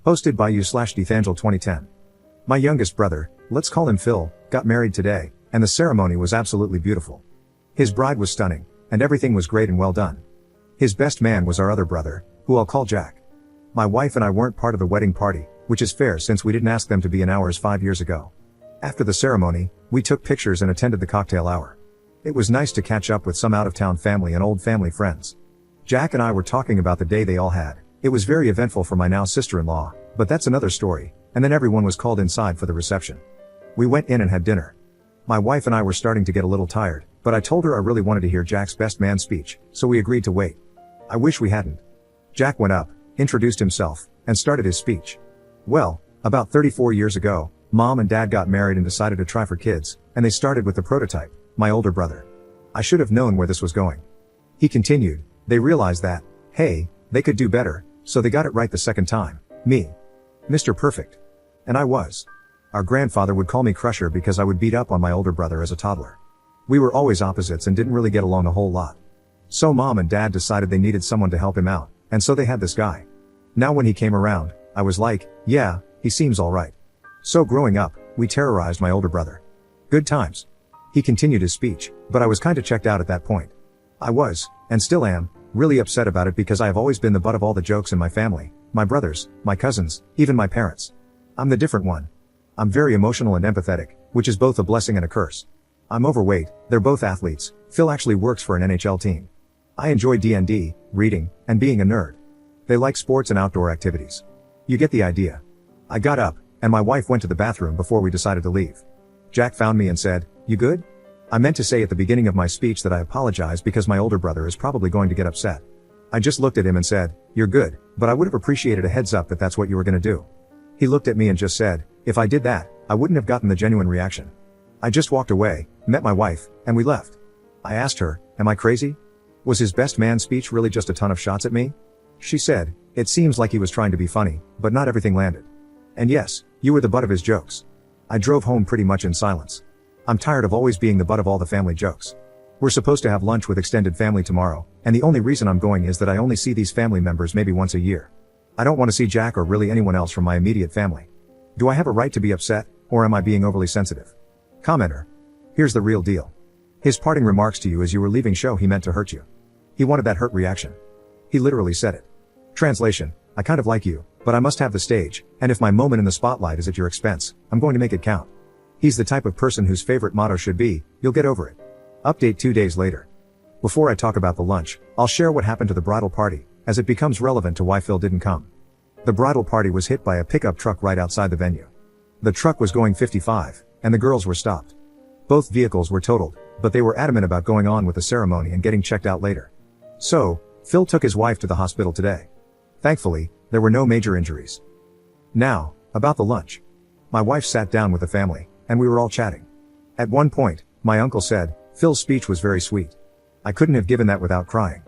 Hosted by you/Dethangel 2010. My youngest brother, let's call him Phil, got married today, and the ceremony was absolutely beautiful. His bride was stunning, and everything was great and well done. His best man was our other brother, who I'll call Jack. My wife and I weren't part of the wedding party, which is fair since we didn't ask them to be in ours 5 years ago. After the ceremony, we took pictures and attended the cocktail hour. It was nice to catch up with some out-of-town family and old family friends. Jack and I were talking about the day they all had. It was very eventful for my now sister-in-law, but that's another story, and then everyone was called inside for the reception. We went in and had dinner. My wife and I were starting to get a little tired, but I told her I really wanted to hear Jack's best man speech, so we agreed to wait. I wish we hadn't. Jack went up, introduced himself, and started his speech. Well, about 34 years ago, Mom and Dad got married and decided to try for kids, and they started with the prototype, my older brother. I should have known where this was going. He continued, they realized that, hey, they could do better, so they got it right the second time, me. Mr. Perfect. And I was. Our grandfather would call me Crusher because I would beat up on my older brother as a toddler. We were always opposites and didn't really get along a whole lot. So Mom and Dad decided they needed someone to help him out, and so they had this guy. Now when he came around, I was like, yeah, he seems alright. So growing up, we terrorized my older brother. Good times. He continued his speech, but I was kinda checked out at that point. I was, and still am, really upset about it because I have always been the butt of all the jokes in my family, my brothers, my cousins, even my parents. I'm the different one. I'm very emotional and empathetic, which is both a blessing and a curse. I'm overweight, they're both athletes, Phil actually works for an NHL team. I enjoy D&D, reading, and being a nerd. They like sports and outdoor activities. You get the idea. I got up, and my wife went to the bathroom before we decided to leave. Jack found me and said, you good? I meant to say at the beginning of my speech that I apologize because my older brother is probably going to get upset. I just looked at him and said, you're good, but I would have appreciated a heads up that that's what you were gonna do. He looked at me and just said, if I did that, I wouldn't have gotten the genuine reaction. I just walked away, met my wife, and we left. I asked her, am I crazy? Was his best man speech really just a ton of shots at me? She said, it seems like he was trying to be funny, but not everything landed. And yes, you were the butt of his jokes. I drove home pretty much in silence. I'm tired of always being the butt of all the family jokes. We're supposed to have lunch with extended family tomorrow, and the only reason I'm going is that I only see these family members maybe once a year. I don't want to see Jack or really anyone else from my immediate family. Do I have a right to be upset, or am I being overly sensitive? Commenter. Here's the real deal. His parting remarks to you as you were leaving show he meant to hurt you. He wanted that hurt reaction. He literally said it. Translation, I kind of like you, but I must have the stage, and if my moment in the spotlight is at your expense, I'm going to make it count. He's the type of person whose favorite motto should be, you'll get over it. Update 2 days later. Before I talk about the lunch, I'll share what happened to the bridal party, as it becomes relevant to why Phil didn't come. The bridal party was hit by a pickup truck right outside the venue. The truck was going 55, and the girls were stopped. Both vehicles were totaled, but they were adamant about going on with the ceremony and getting checked out later. So, Phil took his wife to the hospital today. Thankfully, there were no major injuries. Now, about the lunch. My wife sat down with the family, and we were all chatting. At one point, my uncle said, Phil's speech was very sweet. I couldn't have given that without crying.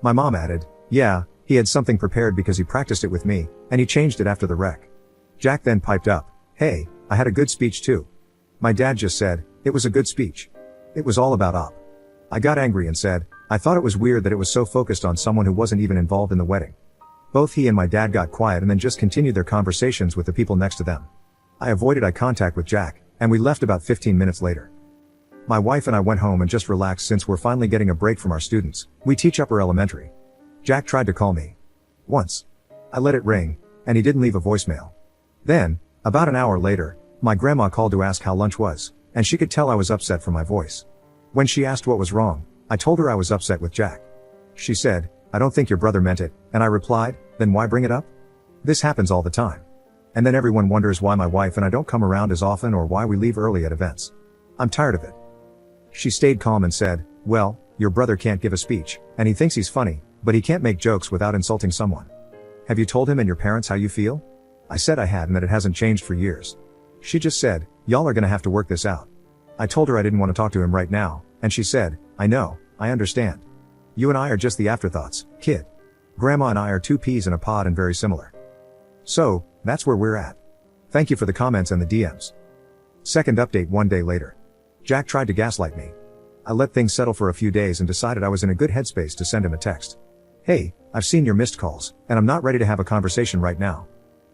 My mom added, yeah, he had something prepared because he practiced it with me, and he changed it after the wreck. Jack then piped up, hey, I had a good speech too. My dad just said, it was a good speech. It was all about op. I got angry and said, I thought it was weird that it was so focused on someone who wasn't even involved in the wedding. Both he and my dad got quiet and then just continued their conversations with the people next to them. I avoided eye contact with Jack, and we left about 15 minutes later. My wife and I went home and just relaxed since we're finally getting a break from our students. We teach upper elementary. Jack tried to call me. Once. I let it ring, and he didn't leave a voicemail. Then, about an hour later, my grandma called to ask how lunch was, and she could tell I was upset from my voice. When she asked what was wrong, I told her I was upset with Jack. She said, I don't think your brother meant it, and I replied, then why bring it up? This happens all the time. And then everyone wonders why my wife and I don't come around as often or why we leave early at events. I'm tired of it. She stayed calm and said, well, your brother can't give a speech, and he thinks he's funny, but he can't make jokes without insulting someone. Have you told him and your parents how you feel? I said I had and that it hasn't changed for years. She just said, y'all are gonna have to work this out. I told her I didn't want to talk to him right now, and she said, I know, I understand. You and I are just the afterthoughts, kid. Grandma and I are two peas in a pod and very similar. So, that's where we're at. Thank you for the comments and the DMs. Second update 1 day later. Jack tried to gaslight me. I let things settle for a few days and decided I was in a good headspace to send him a text. Hey, I've seen your missed calls, and I'm not ready to have a conversation right now.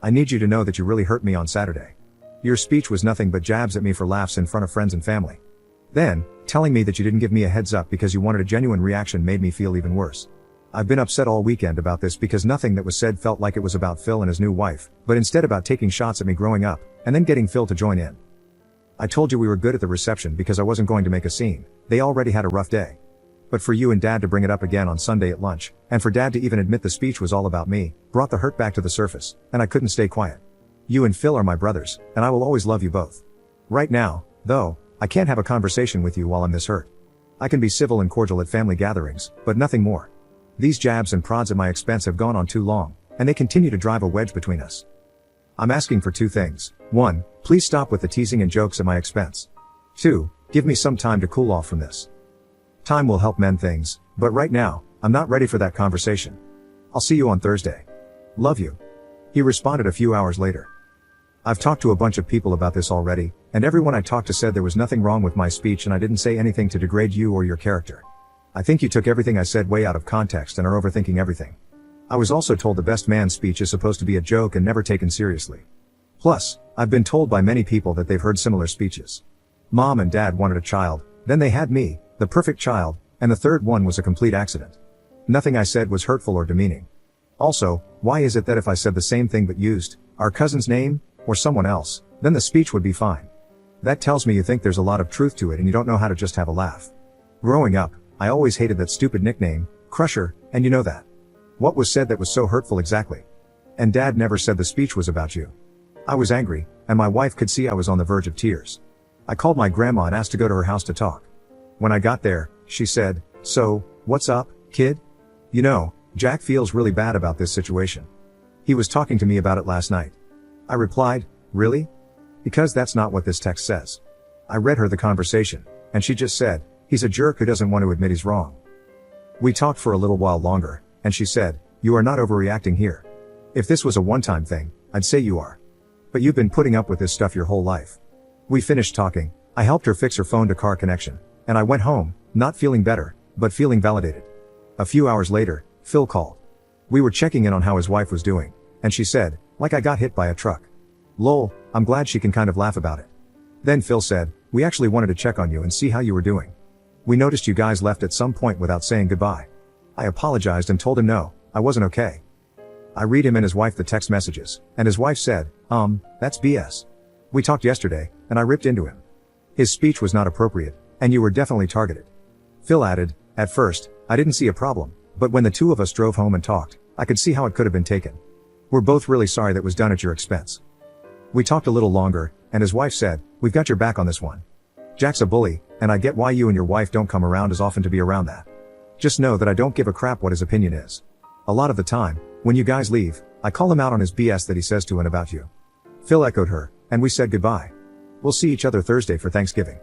I need you to know that you really hurt me on Saturday. Your speech was nothing but jabs at me for laughs in front of friends and family. Then, telling me that you didn't give me a heads up because you wanted a genuine reaction made me feel even worse. I've been upset all weekend about this because nothing that was said felt like it was about Phil and his new wife, but instead about taking shots at me growing up, and then getting Phil to join in. I told you we were good at the reception because I wasn't going to make a scene. They already had a rough day. But for you and Dad to bring it up again on Sunday at lunch, and for Dad to even admit the speech was all about me, brought the hurt back to the surface, and I couldn't stay quiet. You and Phil are my brothers, and I will always love you both. Right now, though, I can't have a conversation with you while I'm this hurt. I can be civil and cordial at family gatherings, but nothing more. These jabs and prods at my expense have gone on too long, and they continue to drive a wedge between us. I'm asking for two things. 1, please stop with the teasing and jokes at my expense. 2, give me some time to cool off from this. Time will help mend things, but right now, I'm not ready for that conversation. I'll see you on Thursday. Love you. He responded a few hours later. I've talked to a bunch of people about this already, and everyone I talked to said there was nothing wrong with my speech and I didn't say anything to degrade you or your character. I think you took everything I said way out of context and are overthinking everything. I was also told the best man speech is supposed to be a joke and never taken seriously. Plus, I've been told by many people that they've heard similar speeches. Mom and Dad wanted a child, then they had me, the perfect child, and the third one was a complete accident. Nothing I said was hurtful or demeaning. Also, why is it that if I said the same thing but used our cousin's name, or someone else, then the speech would be fine? That tells me you think there's a lot of truth to it and you don't know how to just have a laugh. Growing up, I always hated that stupid nickname, Crusher, and you know that. What was said that was so hurtful exactly? And Dad never said the speech was about you. I was angry, and my wife could see I was on the verge of tears. I called my grandma and asked to go to her house to talk. When I got there, she said, "So, what's up, kid? You know, Jack feels really bad about this situation. He was talking to me about it last night." I replied, "Really? Because that's not what this text says." I read her the conversation, and she just said, "He's a jerk who doesn't want to admit he's wrong." We talked for a little while longer, and she said, "You are not overreacting here. If this was a one-time thing, I'd say you are. But you've been putting up with this stuff your whole life." We finished talking, I helped her fix her phone to car connection, and I went home, not feeling better, but feeling validated. A few hours later, Phil called. We were checking in on how his wife was doing, and she said, "Like I got hit by a truck." Lol, I'm glad she can kind of laugh about it. Then Phil said, "We actually wanted to check on you and see how you were doing. We noticed you guys left at some point without saying goodbye." I apologized and told him no, I wasn't okay. I read him and his wife the text messages, and his wife said, that's BS. We talked yesterday, and I ripped into him. His speech was not appropriate, and you were definitely targeted. Phil added, "At first, I didn't see a problem, but when the two of us drove home and talked, I could see how it could have been taken. We're both really sorry that was done at your expense." We talked a little longer, and his wife said, "We've got your back on this one. Jack's a bully, and I get why you and your wife don't come around as often to be around that. Just know that I don't give a crap what his opinion is. A lot of the time, when you guys leave, I call him out on his BS that he says to and about you." Phil echoed her, and we said goodbye. "We'll see each other Thursday for Thanksgiving."